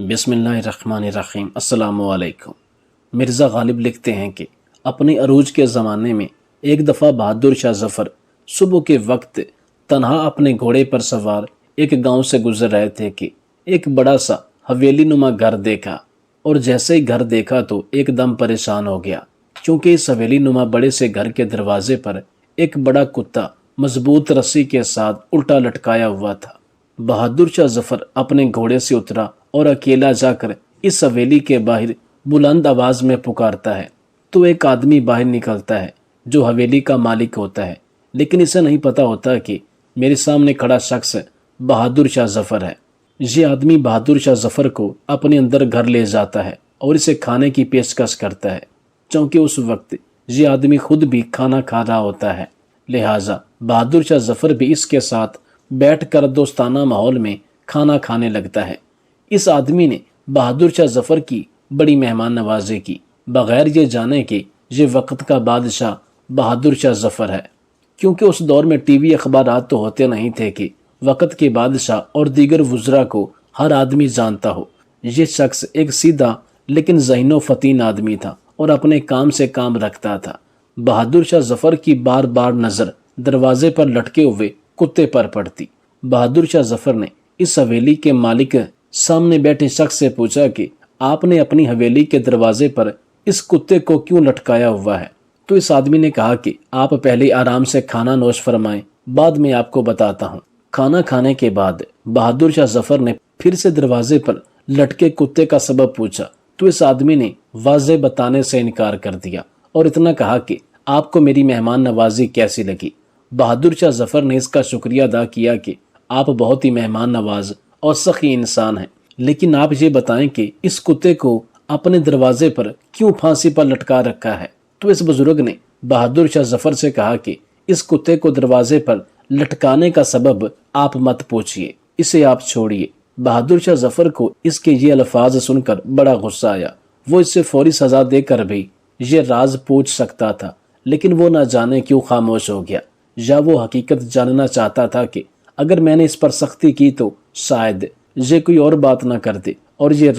بسم اللہ الرحمن الرحیم۔ السلام علیکم۔ مرزا غالب لکھتے ہیں کہ اپنے عروج کے زمانے میں ایک دفعہ بہادر شاہ ظفر صبح کے وقت تنہا اپنے گھوڑے پر سوار ایک گاؤں سے گزر رہے تھے کہ ایک بڑا سا حویلی نما گھر دیکھا، اور جیسے ہی گھر دیکھا تو ایک دم پریشان ہو گیا، کیونکہ اس حویلی نما بڑے سے گھر کے دروازے پر ایک بڑا کتا مضبوط رسی کے ساتھ الٹا لٹکایا ہوا تھا۔ بہادر شاہ ظفر اپنے گھوڑے سے اترا اور اکیلا جا کر اس حویلی کے باہر بلند آواز میں پکارتا ہے تو ایک آدمی باہر نکلتا ہے جو حویلی کا مالک ہوتا ہے، لیکن اسے نہیں پتا ہوتا کہ میرے سامنے کھڑا شخص بہادر شاہ ظفر ہے۔ یہ آدمی بہادر شاہ ظفر کو اپنے اندر گھر لے جاتا ہے اور اسے کھانے کی پیشکش کرتا ہے، چونکہ اس وقت یہ آدمی خود بھی کھانا کھا رہا ہوتا ہے، لہٰذا بہادر شاہ ظفر بھی اس کے ساتھ بیٹھ کر دوستانہ ماحول میں کھانا کھانے لگتا ہے۔ اس آدمی نے بہادر شاہ ظفر کی بڑی مہمان نوازی کی، بغیر یہ جانے کہ یہ وقت کا بادشاہ بہادر شاہ ظفر ہے، کیونکہ اس دور میں ٹی وی اخبارات تو ہوتے نہیں تھے کہ وقت کے بادشاہ اور دیگر وزراء کو ہر آدمی جانتا ہو۔ یہ شخص ایک سیدھا لیکن ذہین و فطین آدمی تھا اور اپنے کام سے کام رکھتا تھا۔ بہادر شاہ ظفر کی بار بار نظر دروازے پر لٹکے ہوئے کتے پر پڑتی۔ بہادر شاہ ظفر نے اس حویلی کے مالک سامنے بیٹھے شخص سے پوچھا کہ آپ نے اپنی حویلی کے دروازے پر اس کتے کو کیوں لٹکایا ہوا ہے؟ تو اس آدمی نے کہا کہ آپ پہلے آرام سے کھانا نوش فرمائیں، بعد میں آپ کو بتاتا ہوں۔ کھانا کھانے کے بعد بہادر شاہ ظفر نے پھر سے دروازے پر لٹکے کتے کا سبب پوچھا تو اس آدمی نے واضح بتانے سے انکار کر دیا اور اتنا کہا کہ آپ کو میری مہمان نوازی کیسی لگی؟ بہادر شاہ ظفر نے اس کا شکریہ ادا کیا کہ آپ بہت ہی مہمان نواز اور سخی انسان ہیں، لیکن آپ یہ بتائیں کہ اس کتے کو اپنے دروازے پر کیوں پھانسی پر لٹکا رکھا ہے؟ تو اس بزرگ نے بہادر شاہ ظفر سے کہا کہ اس کتے کو دروازے پر لٹکانے کا سبب آپ مت پوچھئے، اسے آپ چھوڑیے۔ بہادر شاہ ظفر کو اس کے یہ الفاظ سن کر بڑا غصہ آیا۔ وہ اس سے فوری سزا دے کر بھی یہ راز پوچھ سکتا تھا، لیکن وہ نہ جانے کیوں خاموش ہو گیا، یا وہ حقیقت جاننا چاہتا تھا کہ اگر میں نے اس پر سختی کی تو شاید یہ کوئی اور بات نہ کر دے اور یہ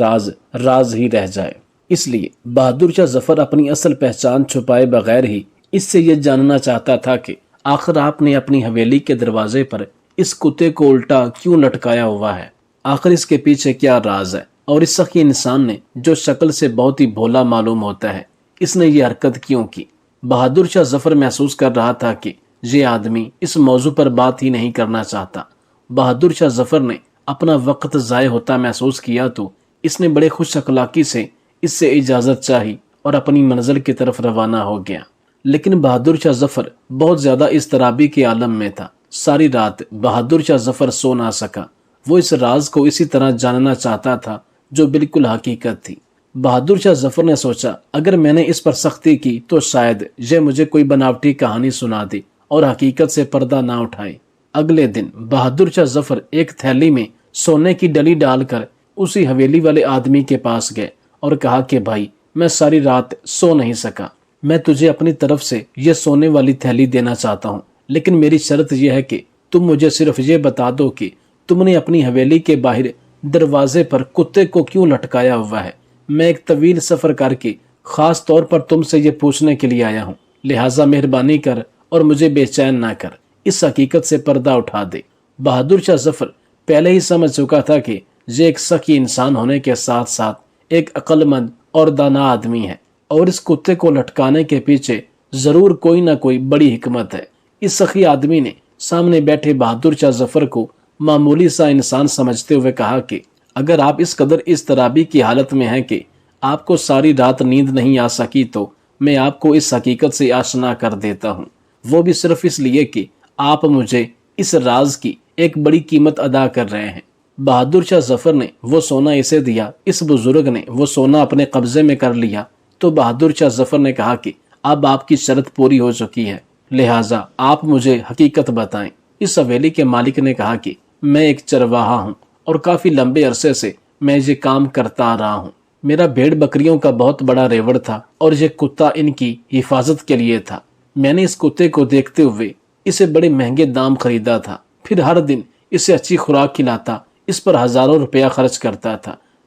راز ہی رہ جائے۔ اس لیے بہادر شاہ ظفر اپنی اصل پہچان چھپائے بغیر ہی اس سے یہ جاننا چاہتا تھا کہ آخر آپ نے اپنی حویلی کے دروازے پر اس کتے کو الٹا کیوں لٹکایا ہوا ہے؟ آخر اس کے پیچھے کیا راز ہے؟ اور اس سخی انسان نے جو شکل سے بہت ہی بھولا معلوم ہوتا ہے، اس نے یہ حرکت کیوں کی؟ بہادر شاہ ظفر محسوس کر رہا تھا کہ یہ آدمی اس موضوع پر بات ہی نہیں کرنا چاہتا۔ بہادر شاہ ظفر نے اپنا وقت ضائع ہوتا محسوس کیا تو اس نے بڑے خوش اخلاقی سے اس سے اجازت چاہی اور اپنی منزل کی طرف روانہ ہو گیا۔ لیکن بہادر شاہ ظفر بہت زیادہ اضطرابی کے عالم میں تھا۔ ساری رات بہادر شاہ ظفر سو نہ سکا۔ وہ اس راز کو اسی طرح جاننا چاہتا تھا جو بالکل حقیقت تھی۔ بہادر شاہ ظفر نے سوچا اگر میں نے اس پر سختی کی تو شاید یہ مجھے کوئی بناوٹی کہانی سنا دے اور حقیقت سے پردہ نہ اٹھائے۔ اگلے دن بہادر شاہ ظفر ایک تھیلی میں سونے کی ڈلی ڈال کر اسی حویلی والے آدمی کے پاس گئے اور کہا کہ بھائی، میں ساری رات سو نہیں سکا، میں تجھے اپنی طرف سے یہ سونے والی تھیلی دینا چاہتا ہوں، لیکن میری شرط یہ ہے کہ تم مجھے صرف یہ بتا دو کہ تم نے اپنی حویلی کے باہر دروازے پر کتے کو کیوں لٹکایا ہوا ہے۔ میں ایک طویل سفر کر کے خاص طور پر تم سے یہ پوچھنے کے لیے آیا ہوں، لہٰذا مہربانی کر اور مجھے بے چین نہ کر، اس حقیقت سے پردہ اٹھا دے۔ بہادر شاہ ظفر پہلے ہی سمجھ چکا تھا کہ یہ ایک سخی انسان ہونے کے ساتھ ساتھ ایک عقل مند اور دانا آدمی ہے، اور اس کتے کو لٹکانے کے پیچھے ضرور کوئی نہ کوئی بڑی حکمت ہے۔ اس سخی آدمی نے سامنے بیٹھے بہادر شاہ ظفر کو معمولی سا انسان سمجھتے ہوئے کہا کہ اگر آپ اس قدر اضطرابی کی حالت میں ہیں کہ آپ کو ساری رات نیند نہیں آ سکی تو میں آپ کو اس حقیقت سے آشنا کر دیتا ہوں، وہ بھی صرف اس لیے کہ آپ مجھے اس راز کی ایک بڑی قیمت ادا کر رہے ہیں۔ بہادر شاہ ظفر نے وہ سونا اسے دیا۔ اس بزرگ نے وہ سونا اپنے قبضے میں کر لیا تو بہادر شاہ ظفر نے کہا کہ اب آپ کی شرط پوری ہو چکی ہے، لہٰذا آپ مجھے حقیقت بتائیں۔ اس حویلی کے مالک نے کہا کہ میں ایک چرواہا ہوں اور کافی لمبے عرصے سے میں یہ کام کرتا آ رہا ہوں۔ میرا بھیڑ بکریوں کا بہت بڑا ریوڑ تھا اور یہ کتا ان کی حفاظت کے لیے تھا۔ میں نے اس کتے کو دیکھتے ہوئے اسے بڑے مہنگے دام خریدا تھا، پھر ہر دن اسے اچھی خوراک کھلاتا، اس پر ہزاروں روپیہ خرچ کرتا تھا،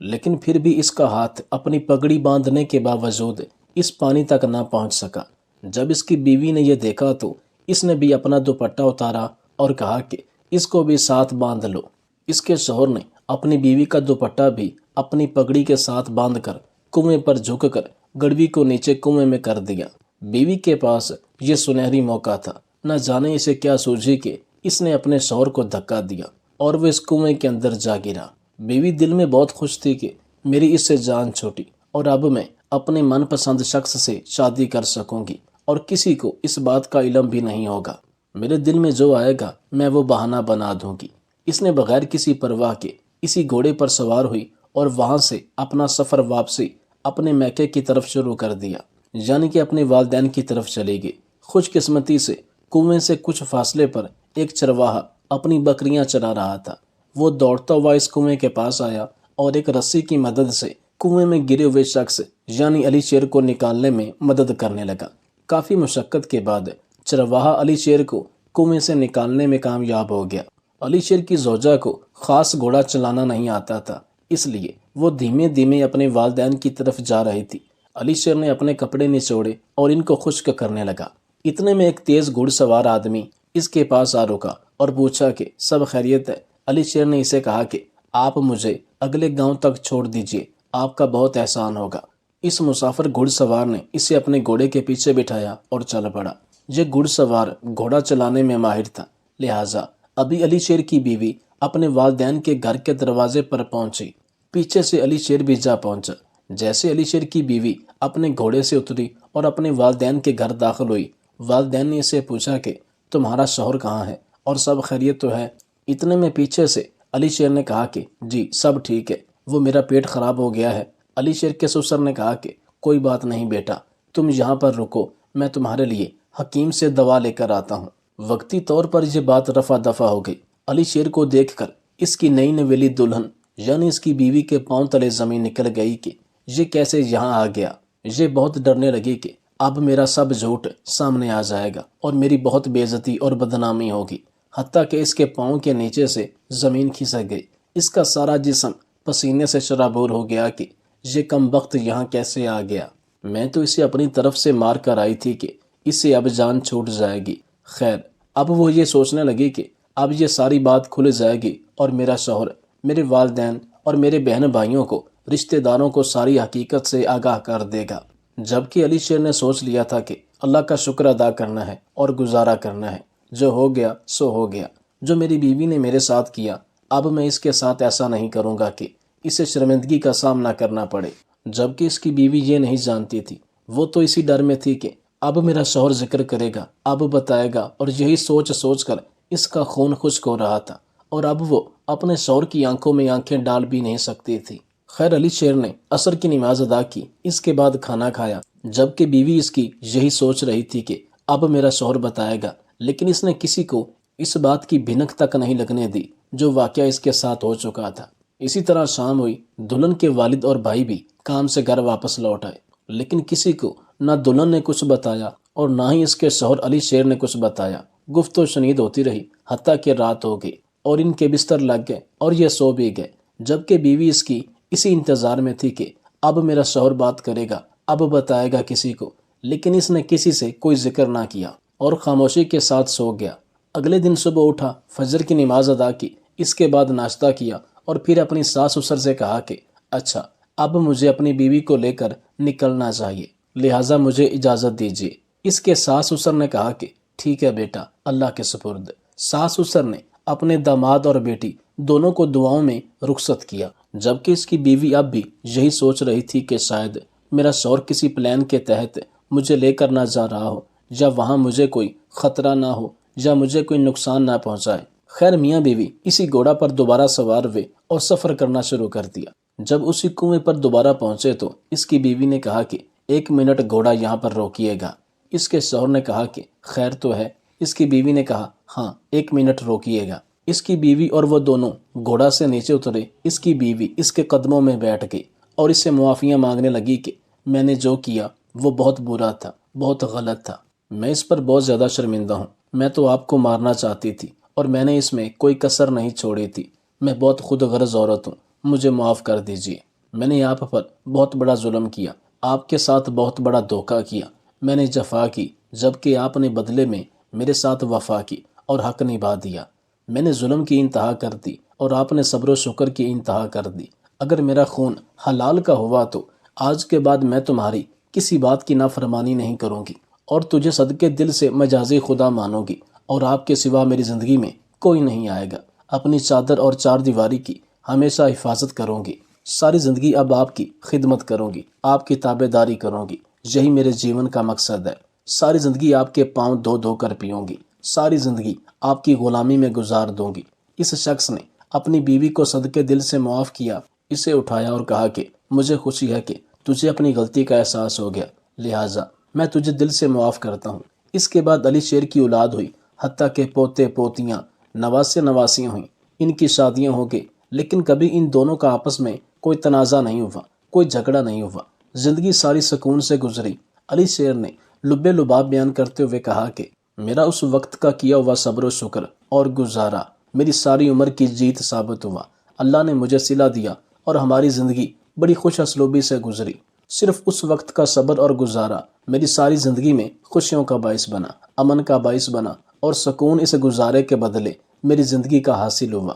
لیکن پھر بھی اس کا ہاتھ اپنی پگڑی باندھنے کے باوجود اس پانی تک نہ پہنچ سکا۔ جب اس کی بیوی نے یہ دیکھا تو اس نے بھی اپنا دوپٹہ اتارا اور کہا کہ اس کو بھی ساتھ باندھ لو۔ اس کے شوہر نے اپنی بیوی کا دوپٹہ بھی اپنی پگڑی کے ساتھ باندھ کر کنویں پر جھک کر گڑوی کو نیچے کنویں میں کر دیا۔ بیوی کے پاس یہ سنہری موقع تھا، نہ جانے اسے کیا سوجی کہ اس نے اپنے شوہر کو دھکا دیا اور وہ اس کنویں کے اندر جا گرا۔ بیوی دل میں بہت خوش تھی کہ میری اس سے جان چھوٹی اور اب میں اپنے من پسند شخص سے شادی کر سکوں گی اور کسی کو اس بات کا علم بھی نہیں ہوگا۔ میرے دل میں جو آئے گا میں وہ بہانہ بنا دوں گی۔ اس نے بغیر کسی پرواہ کے اسی گھوڑے پر سوار ہوئی اور وہاں سے اپنا سفر واپسی اپنے میکے کی طرف شروع کر دیا، یعنی کہ اپنے والدین کی طرف چلی گئی۔ خوش قسمتی سے کنویں سے کچھ فاصلے پر ایک چرواہا اپنی بکریاں چرا رہا تھا۔ وہ دوڑتا ہوا اس کنویں کے پاس آیا اور ایک رسی کی مدد سے کنویں میں گرے ہوئے شخص یعنی علی شیر کو نکالنے میں مدد کرنے لگا۔ کافی مشقت کے بعد چرواہا علی شیر کو کنویں سے نکالنے میں کامیاب ہو گیا۔ علی شیر کی زوجہ کو خاص گھوڑا چلانا نہیں آتا تھا، اس لیے وہ دھیمے دھیمے اپنے والدین کی طرف جا رہی تھی۔ علی شیر نے اپنے کپڑے نچوڑے اور ان کو خشک کرنے لگا۔ اتنے میں ایک تیز گھڑ سوار آدمی اس کے پاس آ رکا اور پوچھا کہ سب خیریت ہے؟ علی شیر نے اسے کہا کہ آپ مجھے اگلے گاؤں تک چھوڑ دیجئے، آپ کا بہت احسان ہوگا۔ اس مسافر گھڑ سوار نے اسے اپنے گھوڑے کے پیچھے بٹھایا اور چل پڑا۔ یہ گھڑ سوار گھوڑا چلانے میں ماہر تھا، لہٰذا ابھی علی شیر کی بیوی اپنے والدین کے گھر کے دروازے پر پہنچی، پیچھے سے علی شیر بھی جا پہنچا۔ جیسے علی شیر کی بیوی اپنے گھوڑے سے اتری اور اپنے والدین کے گھر داخل ہوئی، والدین نے اسے پوچھا کہ تمہارا شوہر کہاں ہے اور سب خیریت تو ہے؟ اتنے میں پیچھے سے علی شیر نے کہا کہ جی سب ٹھیک ہے، وہ میرا پیٹ خراب ہو گیا ہے۔ علی شیر کے سسر نے کہا کہ کوئی بات نہیں بیٹا، تم یہاں پر رکو، میں تمہارے لیے حکیم سے دوا لے کر آتا ہوں۔ وقتی طور پر یہ بات رفع دفع ہو گئی۔ علی شیر کو دیکھ کر اس کی نئی نویلی دلہن یعنی اس کی بیوی کے پاؤں تلے زمین نکل گئی کہ یہ کیسے یہاں آ گیا۔ یہ بہت ڈرنے لگی کہ اب میرا سب جھوٹ سامنے آ جائے گا اور میری بہت بے عزتی اور بدنامی ہوگی، حتیٰ کہ اس کے پاؤں کے نیچے سے زمین کھسک گئی۔ اس کا سارا جسم پسینے سے شرابور ہو گیا کہ یہ کم بخت یہاں کیسے آ گیا۔ میں تو اسے اپنی طرف سے مار کر آئی تھی کہ اس سے اب جان چھوٹ جائے گی۔ خیر، اب وہ یہ سوچنے لگی کہ اب یہ ساری بات کھل جائے گی اور میرا شوہر میرے والدین اور میرے بہن بھائیوں کو، رشتہ داروں کو ساری حقیقت سے آگاہ کر دے گا۔ جبکہ علی شیر نے سوچ لیا تھا کہ اللہ کا شکر ادا کرنا ہے اور گزارا کرنا ہے، جو ہو گیا سو ہو گیا۔ جو میری بیوی نے میرے ساتھ کیا، اب میں اس کے ساتھ ایسا نہیں کروں گا کہ اسے شرمندگی کا سامنا کرنا پڑے۔ جبکہ اس کی بیوی یہ نہیں جانتی تھی، وہ تو اسی ڈر میں تھی کہ اب میرا شوہر ذکر کرے گا، اب بتائے گا، اور یہی سوچ سوچ کر اس کا خون خشک ہو رہا تھا اور اب وہ اپنے شوہر کی آنکھوں میں آنکھیں ڈال بھی نہیں سکتی تھی۔ خیر، علی شیر نے عصر کی نماز ادا کی، اس کے بعد کھانا کھایا۔ جبکہ بیوی اس کی یہی سوچ رہی تھی کہ اب میرا شوہر بتائے گا، لیکن اس نے کسی کو اس بات کی بھنک تک نہیں لگنے دی جو واقعہ اس کے ساتھ ہو چکا تھا۔ اسی طرح شام ہوئی، دلہن کے والد اور بھائی بھی کام سے گھر واپس لوٹ آئے، لیکن کسی کو نہ دلہن نے کچھ بتایا اور نہ ہی اس کے شوہر علی شیر نے کچھ بتایا۔ گفت و شنید ہوتی رہی، حتیٰ کہ رات ہو گئی اور ان کے بستر لگ گئے اور یہ سو بھی گئے۔ جبکہ بیوی اس کی اسی انتظار میں تھی کہ اب میرا شوہر بات کرے گا، اب بتائے گا کسی کو، لیکن اس نے کسی سے کوئی ذکر نہ کیا اور خاموشی کے ساتھ سو گیا۔ اگلے دن صبح اٹھا، فجر کی نماز ادا کی، اس کے بعد ناشتہ کیا اور پھر اپنی ساس سسر سے کہا کہ اچھا، اب مجھے اپنی بیوی کو لے کر نکلنا چاہیے، لہٰذا مجھے اجازت دیجیے۔ اس کے ساس سسر نے کہا کہ ٹھیک ہے بیٹا، اللہ کے سپرد۔ ساس سسر نے اپنے داماد اور بیٹی دونوں کو دعاؤں میں رخصت کیا۔ جبکہ اس کی بیوی اب بھی یہی سوچ رہی تھی کہ شاید میرا شوہر کسی پلان کے تحت مجھے لے کر نہ جا رہا ہو، یا وہاں مجھے کوئی خطرہ نہ ہو، یا مجھے کوئی نقصان نہ پہنچائے۔ خیر، میاں بیوی اسی گھوڑا پر دوبارہ سوار ہوئے اور سفر کرنا شروع کر دیا۔ جب اسی کنویں پر دوبارہ پہنچے تو اس کی بیوی نے کہا کہ 1 منٹ گھوڑا یہاں پر روکیے گا۔ اس کے شوہر نے کہا کہ خیر تو ہے۔ اس کی بیوی نے کہا ہاں، 1 منٹ روکیے گا۔ اس کی بیوی اور وہ دونوں گھوڑا سے نیچے اترے۔ اس کی بیوی اس کے قدموں میں بیٹھ گئی اور اس سے معافیاں مانگنے لگی کہ میں نے جو کیا وہ بہت برا تھا، بہت غلط تھا، میں اس پر بہت زیادہ شرمندہ ہوں، میں تو آپ کو مارنا چاہتی تھی اور میں نے اس میں کوئی کسر نہیں چھوڑی تھی، میں بہت خود غرض عورت ہوں، مجھے معاف کر دیجیے۔ میں نے آپ پر بہت بڑا ظلم کیا، آپ کے ساتھ بہت بڑا دھوکہ کیا، میں نے جفا کی جبکہ آپ نے بدلے میں میرے ساتھ وفا کی اور حق نبھا دیا۔ میں نے ظلم کی انتہا کر دی اور آپ نے صبر و شکر کی انتہا کر دی۔ اگر میرا خون حلال کا ہوا تو آج کے بعد میں تمہاری کسی بات کی نافرمانی نہیں کروں گی اور تجھے صدقے دل سے مجازی خدا مانوں گی، اور آپ کے سوا میری زندگی میں کوئی نہیں آئے گا۔ اپنی چادر اور چار دیواری کی ہمیشہ حفاظت کروں گی، ساری زندگی اب آپ کی خدمت کروں گی، آپ کی تابع داری کروں گی، یہی میرے جیون کا مقصد ہے۔ ساری زندگی آپ کے پاؤں دھو دھو کر پیوں گی، ساری زندگی آپ کی غلامی میں گزار دوں گی۔ اس شخص نے اپنی بیوی کو صدقے دل سے معاف کیا، اسے اٹھایا اور کہا کہ مجھے خوشی ہے کہ تجھے اپنی غلطی کا احساس ہو گیا، لہٰذا میں تجھے دل سے معاف کرتا ہوں۔ اس کے بعد علی شیر کی اولاد ہوئی، حتیٰ کہ پوتے پوتیاں نواسے نواسیاں ہوئیں، ان کی شادیاں ہو گئی، لیکن کبھی ان دونوں کا آپس میں کوئی تنازع نہیں ہوا، کوئی جھگڑا نہیں ہوا، زندگی ساری سکون سے گزری۔ علی شیر نے لب لباب بیان کرتے ہوئے کہا کہ میرا اس وقت کا کیا ہوا صبر و شکر اور گزارا میری ساری عمر کی جیت ثابت ہوا۔ اللہ نے مجھے صلہ دیا اور ہماری زندگی بڑی خوش اسلوبی سے گزری۔ صرف اس وقت کا صبر اور گزارا میری ساری زندگی میں خوشیوں کا باعث بنا، امن کا باعث بنا، اور سکون اس گزارے کے بدلے میری زندگی کا حاصل ہوا۔